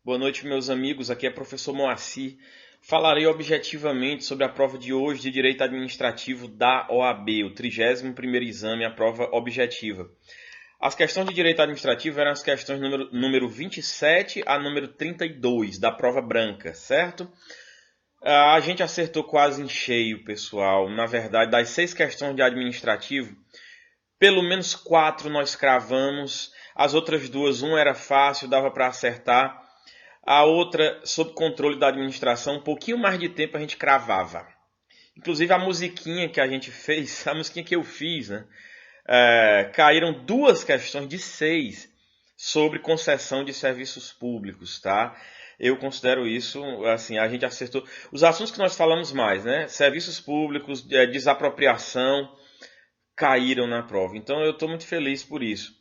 Boa noite, meus amigos. Aqui é professor Moacir. Falarei objetivamente sobre a prova de hoje de Direito Administrativo da OAB, o 31º exame, a prova objetiva. As questões de Direito Administrativo eram as questões número 27 a número 32 da prova branca, certo? A gente acertou quase em cheio, pessoal. Na verdade, das 6 questões de administrativo, pelo menos 4 nós cravamos. As outras duas, uma era fácil, dava para acertar. A outra, sob controle da administração, um pouquinho mais de tempo a gente cravava. Inclusive a musiquinha que a gente fez, a musiquinha que eu fiz, né? Caíram 2 questões de 6 sobre concessão de serviços públicos, tá? Eu considero isso, assim, a gente acertou. Os assuntos que nós falamos mais, né? Serviços públicos, desapropriação, caíram na prova. Então eu estou muito feliz por isso.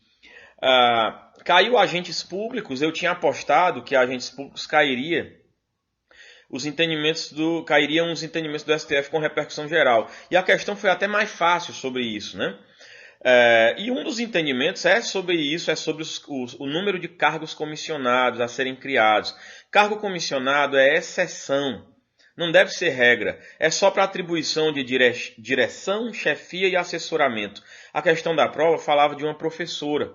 Caiu agentes públicos, eu tinha apostado que agentes públicos cairiam os entendimentos do STF com repercussão geral. E a questão foi até mais fácil sobre isso, né? E um dos entendimentos é sobre isso, é sobre o número de cargos comissionados a serem criados. Cargo comissionado é exceção, não deve ser regra, é só para atribuição de direção, chefia e assessoramento. A questão da prova falava de uma professora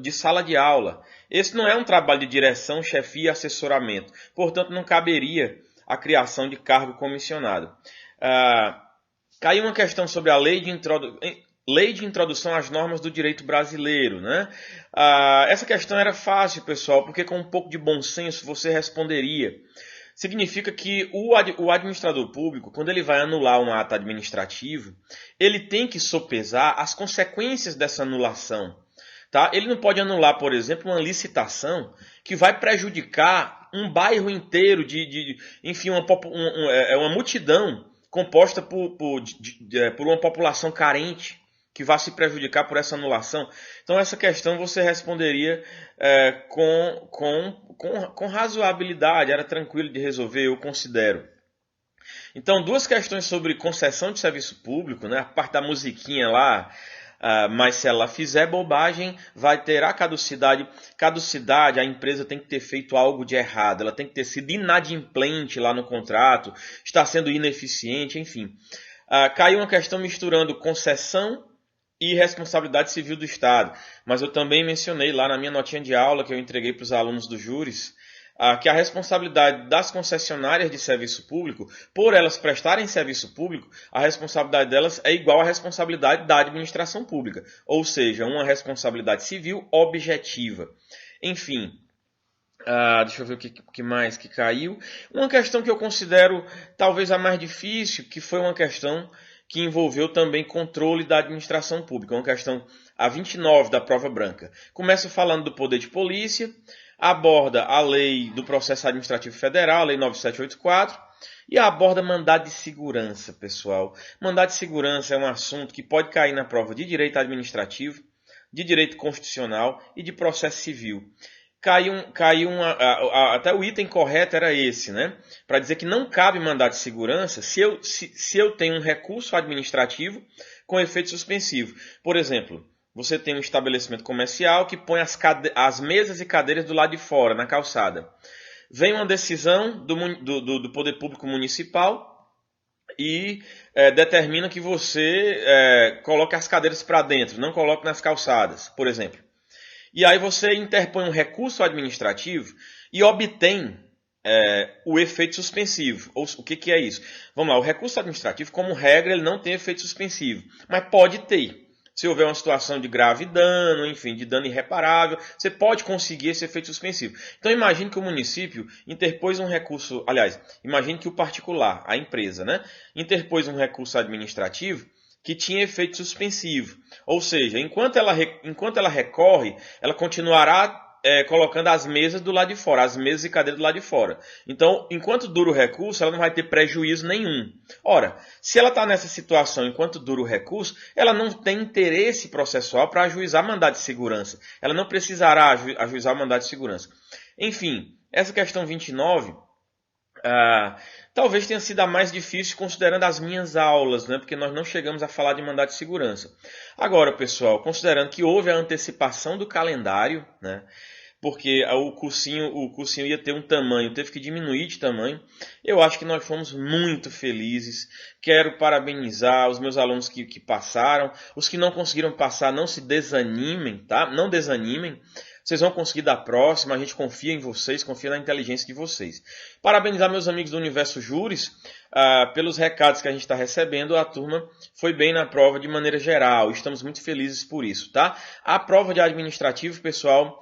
de sala de aula. Esse não é um trabalho de direção, chefia e assessoramento, portanto não caberia a criação de cargo comissionado. Caiu uma questão sobre a lei de introdução às normas do direito brasileiro, né? Essa questão era fácil, pessoal, porque com um pouco de bom senso você responderia. Significa que o administrador público, quando ele vai anular um ato administrativo, ele tem que sopesar as consequências dessa anulação. Tá? Ele não pode anular, por exemplo, uma licitação que vai prejudicar um bairro inteiro, enfim, uma multidão composta por uma população carente que vai se prejudicar por essa anulação. Então, essa questão você responderia com razoabilidade, era tranquilo de resolver, eu considero. Então, 2 questões sobre concessão de serviço público, né? A parte da musiquinha lá, mas se ela fizer bobagem, terá caducidade. Caducidade, a empresa tem que ter feito algo de errado, ela tem que ter sido inadimplente lá no contrato, está sendo ineficiente, enfim. Caiu uma questão misturando concessão e responsabilidade civil do Estado. Mas eu também mencionei lá na minha notinha de aula que eu entreguei para os alunos do júris, que a responsabilidade das concessionárias de serviço público, por elas prestarem serviço público, a responsabilidade delas é igual à responsabilidade da administração pública, ou seja, uma responsabilidade civil objetiva. Enfim, deixa eu ver o que mais que caiu. Uma questão que eu considero talvez a mais difícil, que foi uma questão que envolveu também controle da administração pública, uma questão a 29 da prova branca. Começa falando do poder de polícia, aborda a lei do processo administrativo federal, a lei 9784, e aborda mandado de segurança, pessoal. Mandado de segurança é um assunto que pode cair na prova de direito administrativo, de direito constitucional e de processo civil. Até o item correto era esse, né? Para dizer que não cabe mandado de segurança se eu tenho um recurso administrativo com efeito suspensivo. Por exemplo, você tem um estabelecimento comercial que põe as mesas e cadeiras do lado de fora, na calçada. Vem uma decisão do Poder Público Municipal e determina que você coloque as cadeiras para dentro, não coloque nas calçadas, por exemplo. E aí você interpõe um recurso administrativo e obtém o efeito suspensivo. O que é isso? Vamos lá, o recurso administrativo, como regra, ele não tem efeito suspensivo, mas pode ter. Se houver uma situação de grave dano, enfim, de dano irreparável, você pode conseguir esse efeito suspensivo. Então imagine que o município interpôs um recurso, aliás, imagine que o particular, a empresa, né, interpôs um recurso administrativo que tinha efeito suspensivo. Ou seja, enquanto ela recorre, ela continuará colocando as mesas do lado de fora, as mesas e cadeiras do lado de fora. Então, enquanto dura o recurso, ela não vai ter prejuízo nenhum. Ora, se ela está nessa situação enquanto dura o recurso, ela não tem interesse processual para ajuizar mandado de segurança. Ela não precisará ajuizar mandado de segurança. Enfim, essa questão 29... talvez tenha sido a mais difícil considerando as minhas aulas, né? Porque nós não chegamos a falar de mandado de segurança. Agora, pessoal, considerando que houve a antecipação do calendário, né? porque o cursinho ia ter um tamanho, teve que diminuir de tamanho. Eu acho que nós fomos muito felizes. Quero parabenizar os meus alunos que passaram. Os que não conseguiram passar, não se desanimem, tá? Não desanimem. Vocês vão conseguir da próxima, a gente confia em vocês, confia na inteligência de vocês. Parabenizar meus amigos do Universo Júris, pelos recados que a gente está recebendo. A turma foi bem na prova de maneira geral, estamos muito felizes por isso, tá? A prova de administrativo, pessoal,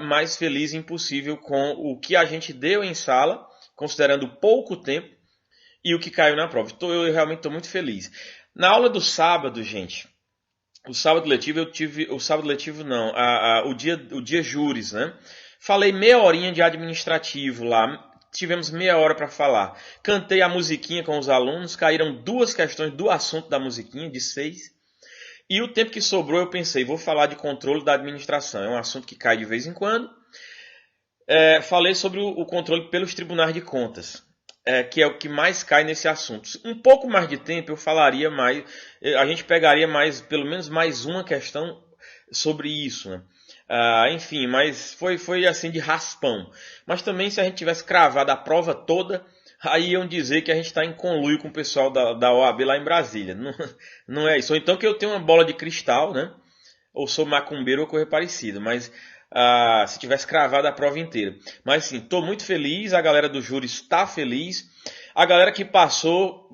mais feliz impossível com o que a gente deu em sala, considerando pouco tempo, e o que caiu na prova. Eu realmente estou muito feliz. Na aula do sábado, gente... O sábado letivo eu tive... O sábado letivo não. O dia júris, né? Falei meia horinha de administrativo lá. Tivemos meia hora para falar. Cantei a musiquinha com os alunos. Caíram 2 questões do assunto da musiquinha, de 6. E o tempo que sobrou eu pensei, vou falar de controle da administração. É um assunto que cai de vez em quando. Falei sobre o controle pelos tribunais de contas. Que é o que mais cai nesse assunto. Um pouco mais de tempo eu falaria mais, a gente pegaria mais, pelo menos mais uma questão sobre isso, né? Enfim, mas foi assim de raspão. Mas também se a gente tivesse cravado a prova toda, aí iam dizer que a gente está em conluio com o pessoal da OAB lá em Brasília. Não, não é isso. Ou então que eu tenho uma bola de cristal, né? Ou sou macumbeiro ou coisa parecida, mas... se tivesse cravado a prova inteira. Mas sim, estou muito feliz, a galera do júri está feliz. A galera que passou,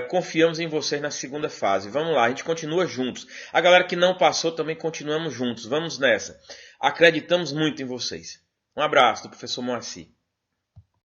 confiamos em vocês na segunda fase. Vamos lá, a gente continua juntos. A galera que não passou, também continuamos juntos. Vamos nessa. Acreditamos muito em vocês. Um abraço do professor Moacir.